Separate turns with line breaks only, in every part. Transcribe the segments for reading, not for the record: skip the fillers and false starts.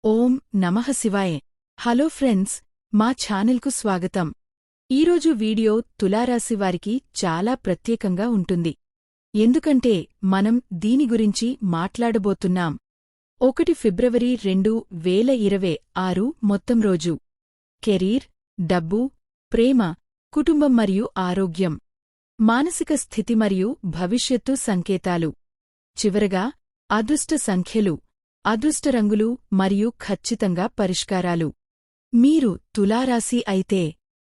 ఓం నమః శివాయ. Hello friends, మా ఛానల్కు స్వాగతం. ఈరోజు వీడియో తులారాశివారికి చాలా ప్రత్యేకంగా ఉంటుంది. ఎందుకంటే మనం దీని గురించి మాట్లాడబోతున్నాం. 1 ఫిబ్రవరి 2026 మొత్తం రోజు. కెరీర్, డబ్బు, ప్రేమ, కుటుంబం మరియు ఆరోగ్యం, మానసిక స్థితి మరియు భవిష్యత్తు సంకేతాలు. చివరగా అదృష్ట సంఖ్యలు, అదృష్ట రంగులు మరియు ఖచ్చితంగా పరిష్కారాలు. మీరు తులారాశి అయితే,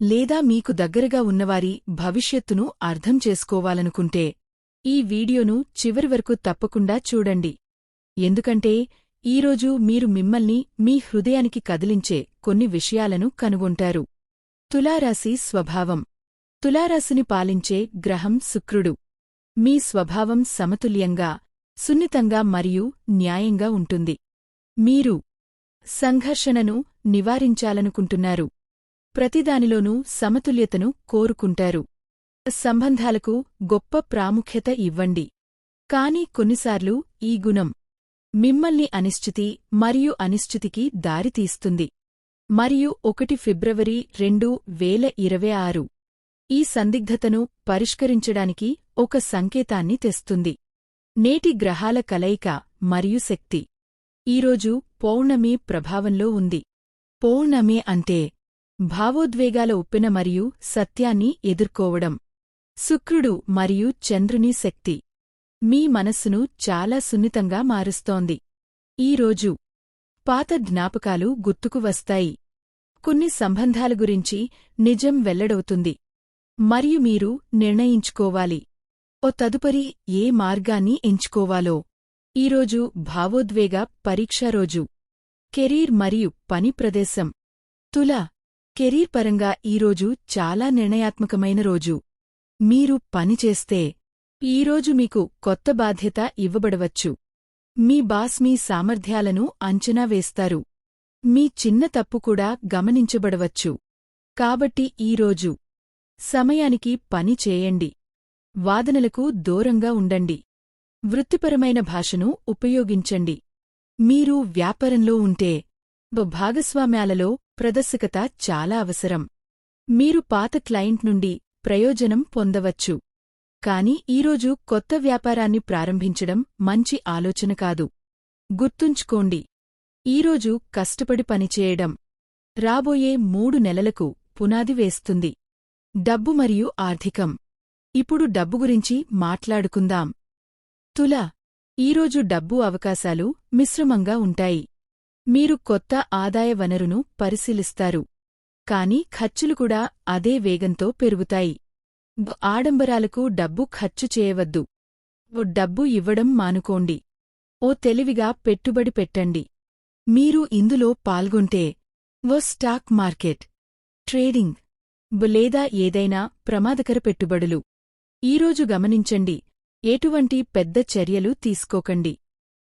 లేదా మీకు దగ్గరగా ఉన్నవారి భవిష్యత్తును అర్థం చేసుకోవాలనుకుంటే, ఈ వీడియోను చివరి వరకు తప్పకుండా చూడండి. ఎందుకంటే ఈరోజు మీరు మిమ్మల్ని మీ హృదయానికి కదిలించే కొన్ని విషయాలను కనుగొంటారు. తులారాశి స్వభావం. తులారాశిని పాలించే గ్రహం శుక్రుడు. మీ స్వభావం సమతుల్యంగా, సున్నితంగా మరియు న్యాయంగా ఉంటుంది. మీరు సంఘర్షణను నివారించాలనుకుంటున్నారు. ప్రతిదానిలోనూ సమతుల్యతను కోరుకుంటారు. సంబంధాలకు గొప్ప ప్రాముఖ్యత ఇవ్వండి. కాని కొన్నిసార్లు ఈ గుణం మిమ్మల్ని అనిశ్చితి మరియు అనిశ్చితికి దారితీస్తుంది. మరియు 1 ఫిబ్రవరి 2026 ఈ సందిగ్ధతను పరిష్కరించడానికి ఒక సంకేతాన్ని తెస్తుంది. నేటి గ్రహాల కలయిక మరియు శక్తి. ఈరోజు పౌర్ణమి ప్రభావంలో ఉంది. పౌర్ణమి అంటే భావోద్వేగాల ఉప్పెన మరియు సత్యాన్ని ఎదుర్కోవడం. శుక్రుడు మరియు చంద్రుని శక్తి మీ మనస్సును చాలా సున్నితంగా మారుస్తోంది. ఈరోజు పాత జ్ఞాపకాలు గుర్తుకు వస్తాయి. కొన్ని సంబంధాల గురించి నిజం వెల్లడవుతుంది. మరియు మీరు నిర్ణయించుకోవాలి, తదుపరి ఏ మార్గాన్ని ఎంచుకోవాలో. ఈరోజు భావోద్వేగ పరీక్షా రోజు. కెరీర్ మరియు పని ప్రదేశం. తుల, కెరీర్ పరంగా ఈరోజు చాలా నిర్ణయాత్మకమైన రోజు. మీరు పనిచేస్తే ఈరోజు మీకు కొత్త బాధ్యత ఇవ్వబడవచ్చు. మీ బాస్ మీ సామర్థ్యాలను అంచనా వేస్తారు. మీ చిన్న తప్పు కూడా గమనించబడవచ్చు. కాబట్టి ఈరోజు సమయానికి పని చేయండి. వాదనలకు దూరంగా ఉండండి. వృత్తిపరమైన భాషను ఉపయోగించండి. మీరు వ్యాపారంలో ఉంటే భాగస్వామ్యాలలో ప్రదర్శకత చాలా అవసరం. మీరు పాత క్లయింట్ నుండి ప్రయోజనం పొందవచ్చు. కాని ఈరోజు కొత్త వ్యాపారాన్ని ప్రారంభించడం మంచి ఆలోచన కాదు. గుర్తుంచుకోండి, ఈరోజు కష్టపడి పనిచేయడం రాబోయే 3 నెలలకు పునాది వేస్తుంది. డబ్బు మరియు ఆర్థికం. ఇప్పుడు డబ్బు గురించి మాట్లాడుకుందాం. తుల, ఈరోజు డబ్బు అవకాశాలు మిశ్రమంగా ఉంటాయి. మీరు కొత్త ఆదాయ వనరును పరిశీలిస్తారు. కాని ఖర్చులు కూడా అదే వేగంతో పెరుగుతాయి. ఆడంబరాలకు డబ్బు ఖర్చు చేయవద్దు. డబ్బు ఇవ్వడం మానుకోండి. తెలివిగా పెట్టుబడి పెట్టండి. మీరు ఇందులో పాల్గొంటే స్టాక్ మార్కెట్, ట్రేడింగ్ లేదా ఏదైనా ప్రమాదకర పెట్టుబడులు. ఈరోజు గమనించండి, ఎటువంటి పెద్ద చర్యలు తీసుకోకండి.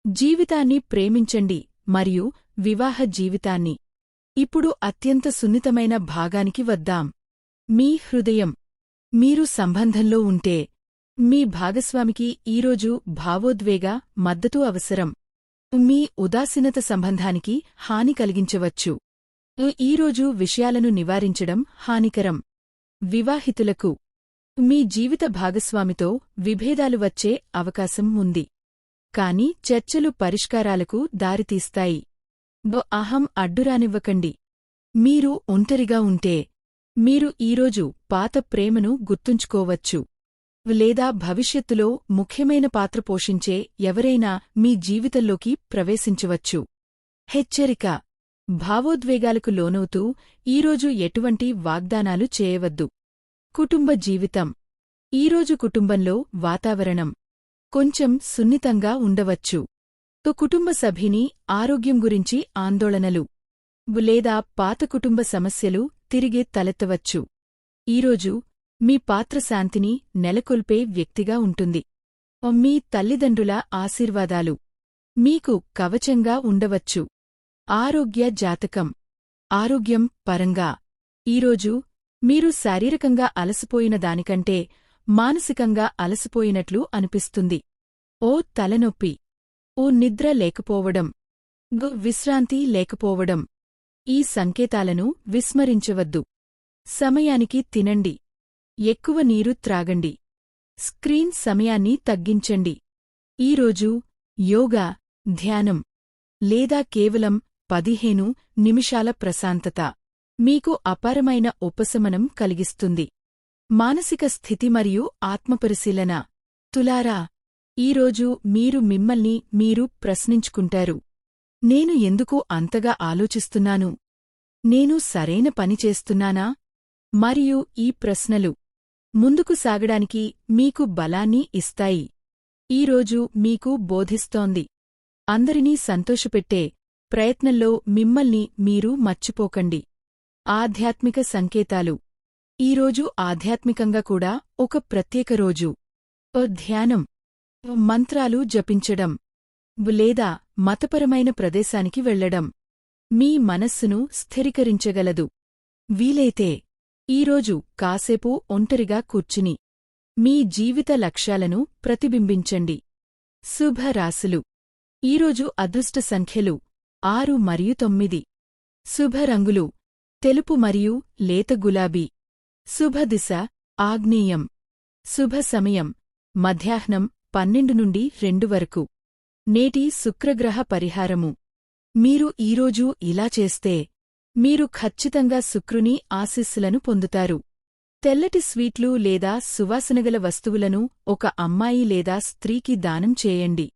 జీవితాన్ని ప్రేమించండి మరియు వివాహ జీవితాన్ని. ఇప్పుడు అత్యంత సున్నితమైన భాగానికి వద్దాం. మీ హృదయం. మీరు సంబంధంలో ఉంటే మీ భాగస్వామికి ఈరోజు భావోద్వేగ మద్దతు అవసరం. మీ ఉదాసీనత సంబంధానికి హాని కలిగించవచ్చు. ఈరోజు విషయాలను నివారించడం హానికరం. వివాహితులకు మీ జీవిత భాగస్వామితో విభేదాలు వచ్చే అవకాశం ఉంది. కాని చర్చలు పరిష్కారాలకు దారితీస్తాయి. అహం అడ్డురానివ్వకండి. మీరు ఒంటరిగా ఉంటే మీరు ఈరోజు పాత ప్రేమను గుర్తుంచుకోవచ్చు. లేదా భవిష్యత్తులో ముఖ్యమైన పాత్ర పోషించే ఎవరైనా మీ జీవితంలోకి ప్రవేశించవచ్చు. హెచ్చరిక. భావోద్వేగాలకు లోనవుతూ ఈరోజు ఎటువంటి వాగ్దానాలు చేయవద్దు. కుటుంబ జీవితం. ఈరోజు కుటుంబంలో వాతావరణం కొంచెం సున్నితంగా ఉండవచ్చు. కుటుంబ సభ్యుని ఆరోగ్యం గురించి ఆందోళనలు లేదా పాత కుటుంబ సమస్యలు తిరిగి తలెత్తవచ్చు. ఈరోజు మీ పాత్ర శాంతిని నెలకొల్పే వ్యక్తిగా ఉంటుంది. మీ తల్లిదండ్రుల ఆశీర్వాదాలు మీకు కవచంగా ఉండవచ్చు. ఆరోగ్య జాతకం. ఆరోగ్యం పరంగా ఈరోజు మీరు శారీరకంగా అలసిపోయిన దానికంటే మానసికంగా అలసిపోయినట్లు అనిపిస్తుంది. తలనొప్పి, నిద్ర లేకపోవడం విశ్రాంతి లేకపోవడం. ఈ సంకేతాలను విస్మరించవద్దు. సమయానికి తినండి. ఎక్కువ నీరు త్రాగండి. స్క్రీన్ సమయాన్ని తగ్గించండి. ఈరోజు యోగా, ధ్యానం లేదా కేవలం 15 నిమిషాల ప్రశాంతత మీకు అపారమైన ఉపశమనం కలిగిస్తుంది. మానసిక స్థితి మరియు ఆత్మపరిశీలన. తులారా, ఈరోజు మీరు మిమ్మల్ని మీరు ప్రశ్నించుకుంటారు. నేను ఎందుకు అంతగా ఆలోచిస్తున్నాను? నేను సరైన పని చేస్తున్నానా? మరియు ఈ ప్రశ్నలు ముందుకు సాగడానికి మీకు బలాన్ని ఇస్తాయి. ఈరోజు మీకు బోధిస్తోంది. అందరినీ సంతోషపెట్టే ప్రయత్నంలో మిమ్మల్ని మీరు మర్చిపోకండి. ఆధ్యాత్మిక సంకేతాలు. ఈరోజు ఆధ్యాత్మికంగా కూడా ఒక ప్రత్యేక రోజు. ధ్యానం, మంత్రాలు జపించడం లేదా మతపరమైన ప్రదేశానికి వెళ్లడం మీ మనస్సును స్థిరీకరించగలదు. వీలైతే ఈరోజు కాసేపు ఒంటరిగా కూర్చుని మీ జీవిత లక్ష్యాలను ప్రతిబింబించండి. శుభ రాశులు. ఈరోజు అదృష్ట సంఖ్యలు 6 మరియు 9. శుభ రంగులు తెలుపు మరియు లేత గులాబీ. శుభ దిశ ఆగ్నేయం. శుభ సమయం మధ్యాహ్నం 12 నుండి 2 వరకు. నేటి శుక్రగ్రహ పరిహారము. మీరు ఈరోజు ఇలా చేస్తే మీరు ఖచ్చితంగా శుక్రుని ఆశీస్సులను పొందుతారు. తెల్లటి స్వీట్లు లేదా సువాసనగల వస్తువులను ఒక అమ్మాయి లేదా స్త్రీకి దానం చేయండి.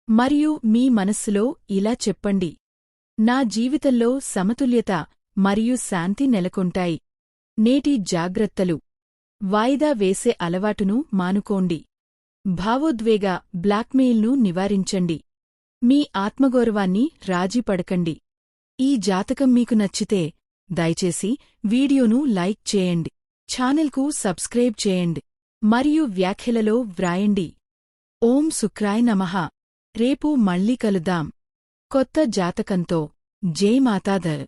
మరియు మీ మనస్సులో ఇలా చెప్పండి: నా జీవితంలో సమతుల్యత మరియు శాంతి నెలకొంటాయి. నేటి జాగ్రత్తలు. వాయిదా వేసే అలవాటును మానుకోండి. భావోద్వేగ బ్లాక్మెయిల్ను నివారించండి. మీ ఆత్మగౌరవాన్ని రాజీపడకండి. ఈ జాతకం మీకు నచ్చితే దయచేసి వీడియోను లైక్ చేయండి, ఛానల్కు సబ్స్క్రైబ్ చేయండి మరియు వ్యాఖ్యలలో వ్రాయండి. ఓం శుక్రాయ నమః. రేపు మళ్ళీ కలుద్దాం కొత్త జాతకంతో. జై మాతాధర్.